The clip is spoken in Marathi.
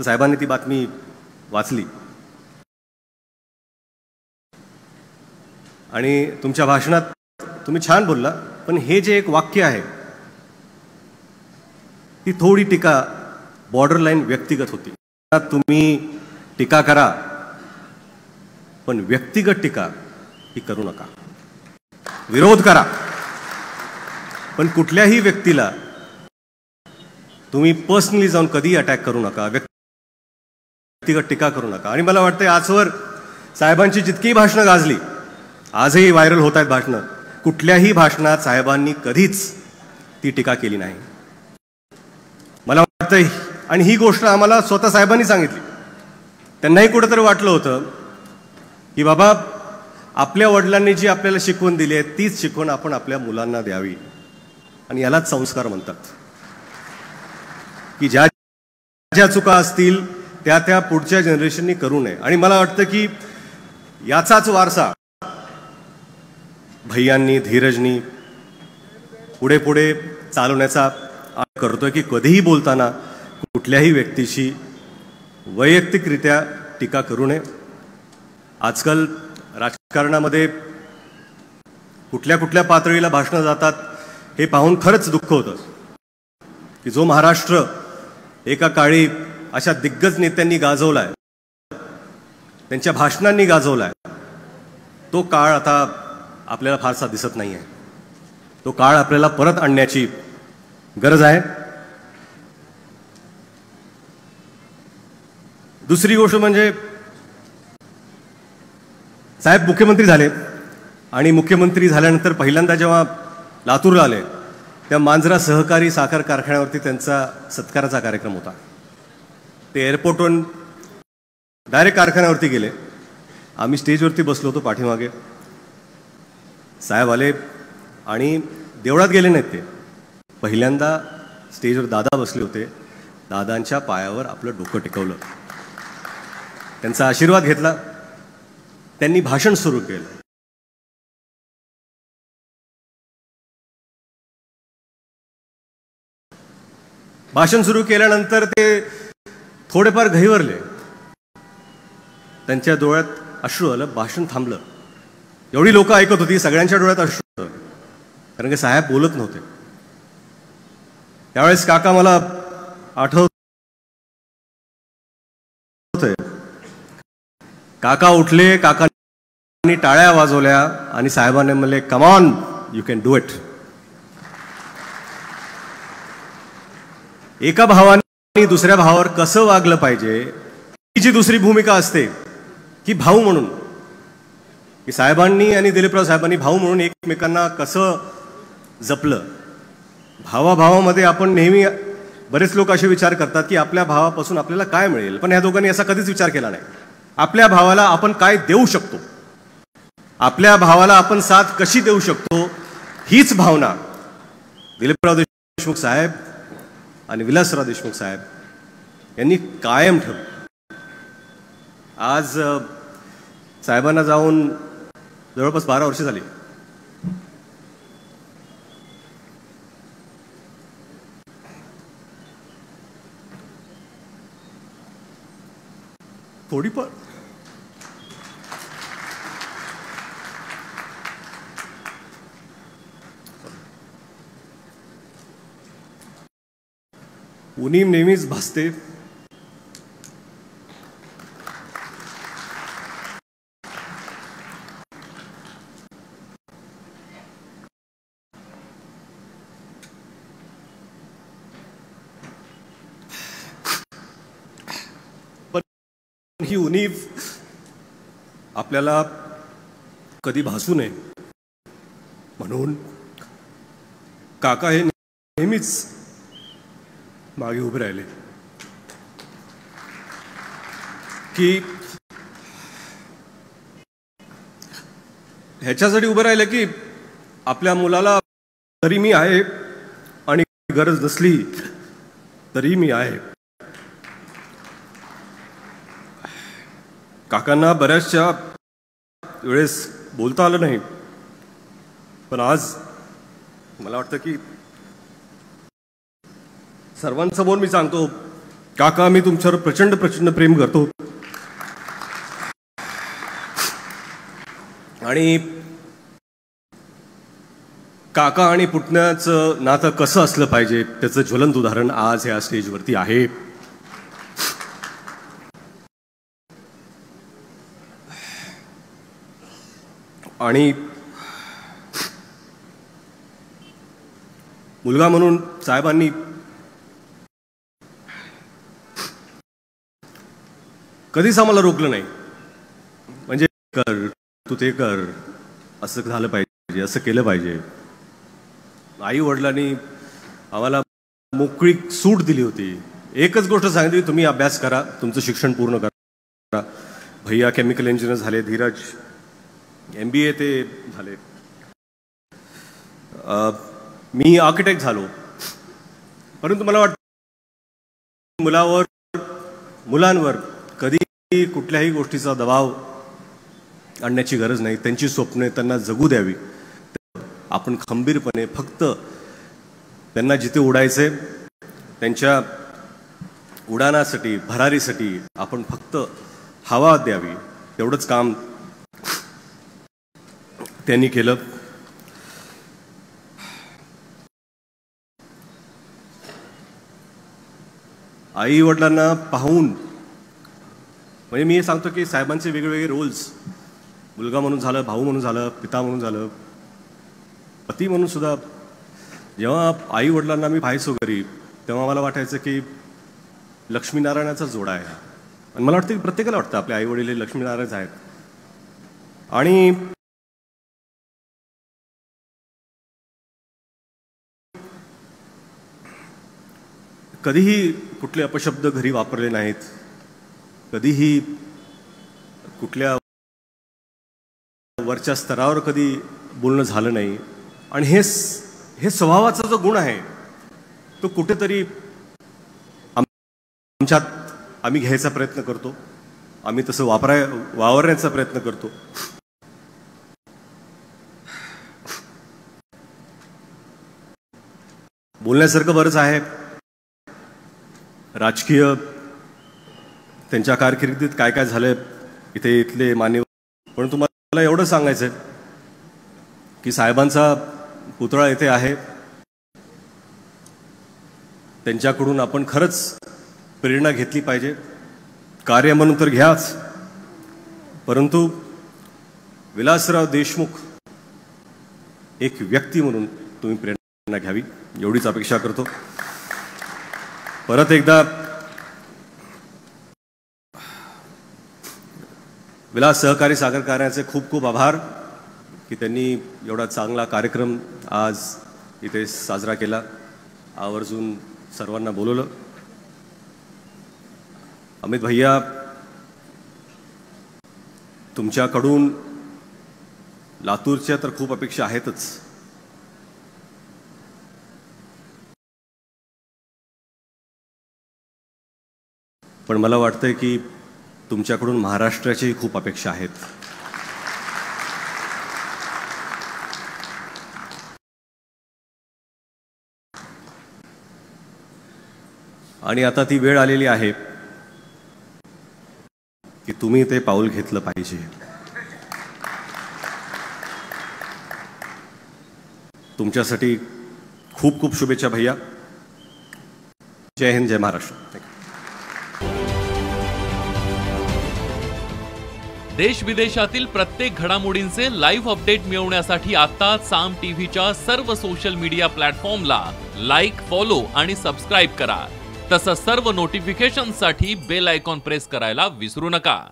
तर साहेबांनी ती बातमी वाचली आणि तुमच्या भाषणात तुम्ही छान बोलला, पण हे जे एक वाक्य आहे ती थोडी टीका बॉर्डरलाईन व्यक्तिगत होती. तुम्ही टीका करा, पण व्यक्तिगत टीका ही करू नका. विरोध करा, पण कुठल्याही व्यक्तीला तुम्ही पर्सनली जाऊन कधी अटॅक करू नका, व्यक्तिगत टीका करू नका. आणि मला वाटतं आजवर साहेबांची जितकी भाषणं गाजली, आजही व्हायरल होत आहेत भाषणं, कुठल्याही भाषणात साहेबांनी कधीच ती टीका केली नाही. मला वाटतं, आणि ही गोष्ट आम्हाला स्वतः साहेबांनी सांगितली. त्यांनाही कुठंतरी वाटलं होतं की बाबा आपल्या वडिलांनी जी आपल्याला शिकवण दिली आहे तीच शिकवण आपण आपल्या मुलांना द्यावी. आणि यालाच संस्कार म्हणतात, की ज्या ज्या चुका असतील त्या त्या पुढच्या जनरेशननी करू नये. आणि मला वाटतं की याचाच वारसा भैयांनी, धीरजनी पुढे पुढे चालवण्याचा करतोय, की कधीही बोलताना कुठल्याही व्यक्तीशी वैयक्तिकरित्या टीका करू नये. आजकाल राजकारणामध्ये कुठल्या कुठल्या पातळीला भाषणं जातात हे पाहून खरंच दुःख होतं, की जो महाराष्ट्र एका काळी अशा दिग्गज नेत्यांनी गाजवलाय, त्यांच्या भाषणांनी गाजवलाय, तो काळ आता आपल्याला फारसा दिसत नाही आहे. तो काळ आपल्याला परत आणण्याची गरज आहे. दुसरी गोष्ट म्हणजे साहेब मुख्यमंत्री झाले आणि मुख्यमंत्री झाल्यानंतर पहिल्यांदा जेव्हा लातूरला आले तेव्हा मांजरा सहकारी साखर कारखान्यावरती त्यांचा सत्काराचा कार्यक्रम होता. ते एअरपोर्टवरून डायरेक्ट कारखान्यावरती गेले. आम्ही स्टेजवरती बसलो होतो पाठीमागे. साहेब आले आणि देवळात गेले नाहीत, ते पहिल्यांदा स्टेजवर दादा बसले होते, दादांच्या पायावर आपलं डोकं टेकवलं, त्यांचा आशीर्वाद घेतला, त्यांनी भाषण सुरू केलं. भाषण सुरू केल्यानंतर ते थोडेफार घहिवरले, त्यांच्या डोळ्यात अश्रू आलं, भाषण थांबलं. एवढी लोक ऐकत होती, सगळ्यांच्या डोळ्यात अश्रू आलं, कारण की साहेब बोलत नव्हते. त्यावेळेस काका मला आठवतंय, काका उठले, काकांनी टाळ्या वाजवल्या आणि साहेबांनी म्हणले, come on, you can do it. एका भावाने दुसऱ्या भावावर कसं वागलं पाहिजे, ही जी दुसरी भूमिका असते की भाऊ म्हणून, की साहेबांनी आणि दिलीपराव साहेबांनी भाऊ म्हणून एकमेकांना कसं जपलं. भावाभावामध्ये आपण नेहमी, बरेच लोक असे विचार करतात की आपल्या भावापासून आपल्याला काय मिळेल, पण ह्या दोघांनी असा कधीच विचार केला नाही. आपल्या भावाला आपण काय देऊ शकतो, आपल्या भावाला आपण साथ कशी देऊ शकतो, हीच भावना दिलीपराव देशमुख साहेब आणि विलासराव देशमुख साहेब यांनी कायम ठेवली. आज साहेबांना जाऊन जवळपास 12 वर्ष झाली. थोडीफार उणीव नेहमीच भासते. ही उणीव आपल्याला कधी भासू नये म्हणून काका हे नेहमीच मागे उभे राहिले, की ह्याच्यासाठी उभे राहिले की आपल्या मुलाला तरी मी आहे आणि गरज नसली तरी मी आहे. काकांना बऱ्याचशा वेळेस बोलता आलं नाही, पण आज मला वाटतं की सर्वांसमोर मी सांगतो काका मी तुमच्यावर प्रचंड प्रचंड प्रेम करतो आणि काका आणि पुतण्याचं नातं कसं असलं पाहिजे त्याचं ज्वलंत उदाहरण आज या स्टेजवरती आहे. आणि मुलगा म्हणून साहेबांनी कधीच आम्हाला रोखलं नाही. म्हणजे कर तू ते कर, असं झालं पाहिजे, असं केलं पाहिजे. आई वडिलांनी आम्हाला मोकळी सूट दिली होती. एकच गोष्ट सांगितली, तुम्ही अभ्यास करा, तुमचं शिक्षण पूर्ण करा. भैया केमिकल इंजिनियर झाले, धीरज MBA ते झाले, मी आर्किटेक्ट झालो. परंतु मला वाटतं मुलांवर कधी कुठल्याही गोष्टीचा दबाव आणण्याची गरज नाही. त्यांची स्वप्ने त्यांना जगू द्यावी. आपण खंबीरपणे फक्त त्यांना जिथे उडायचे त्यांच्या उडाणासाठी, भरारीसाठी आपण फक्त हवा द्यावी, तेवढंच काम त्यांनी केलं. आई वडिलांना पाहून, म्हणजे मी हे सांगतो की साहेबांचे वेगवेगळे रोल्स, मुलगा म्हणून झालं, भाऊ म्हणून झालं, पिता म्हणून झालं, पती म्हणून सुद्धा, जेव्हा आई वडिलांना मी पाहायचो घरी तेव्हा मला वाटायचं की लक्ष्मीनारायणाचा जोडा आहे. आणि मला वाटतं की प्रत्येकाला वाटतं आपले आई वडील हे लक्ष्मीनारायणच आहेत. आणि कधीही कुठले अपशब्द घरी वापरले नाहीत, कधीही कुठल्या वरच्या स्तरावर कधी बोलणं झालं नाही. आणि हे स्वभावाचा जो गुण आहे तो कुठेतरी आमच्यात आम्ही घ्यायचा प्रयत्न करतो, आम्ही तसं वावरण्याचा प्रयत्न करतो. बोलण्यासारखं बरंच आहे. राजकीय त्यांच्या कारकिर्दीत काय काय झालंय इथे इथले मान्यवर. पण तुम्हाला एवढं सांगायचंय की साहेबांचा पुतळा इथे आहे. त्यांच्याकडून आपण खरंच प्रेरणा घेतली पाहिजे. कार्य म्हणून तर घ्याच, परंतु विलासराव देशमुख एक व्यक्ती म्हणून तुम्ही प्रेरणा घ्यावी, एवढीच अपेक्षा करतो. परत एकदा विलास सहकारी साखर कारखान्याचे खूप खूप आभार की त्यांनी एवढा चांगला कार्यक्रम आज इथे साजरा केला, आवर्जून सर्वांना बोलवलं. अमित भैया, तुमच्याकडून लातूरच्या तर खूप अपेक्षा आहेतच, पण मला वाटतंय की तुमच्याकडून महाराष्ट्राच्याही खूप अपेक्षा आहेत. आणि आता ती वेळ आलेली आहे की तुम्ही ते पाऊल घेतलं पाहिजे. तुमच्यासाठी खूप खूप शुभेच्छा भैया. जय हिंद, जय महाराष्ट्र. देश विदेशातील प्रत्येक घडामोडींचे लाईव्ह अपडेट मिळवण्यासाठी आता साम टीव्हीच्या सर्व सोशल मीडिया प्लॅटफॉर्मला लाईक, फॉलो आणि सबस्क्राईब करा. तसंच सर्व नोटिफिकेशनसाठी बेल आयकॉन प्रेस करायला विसरू नका.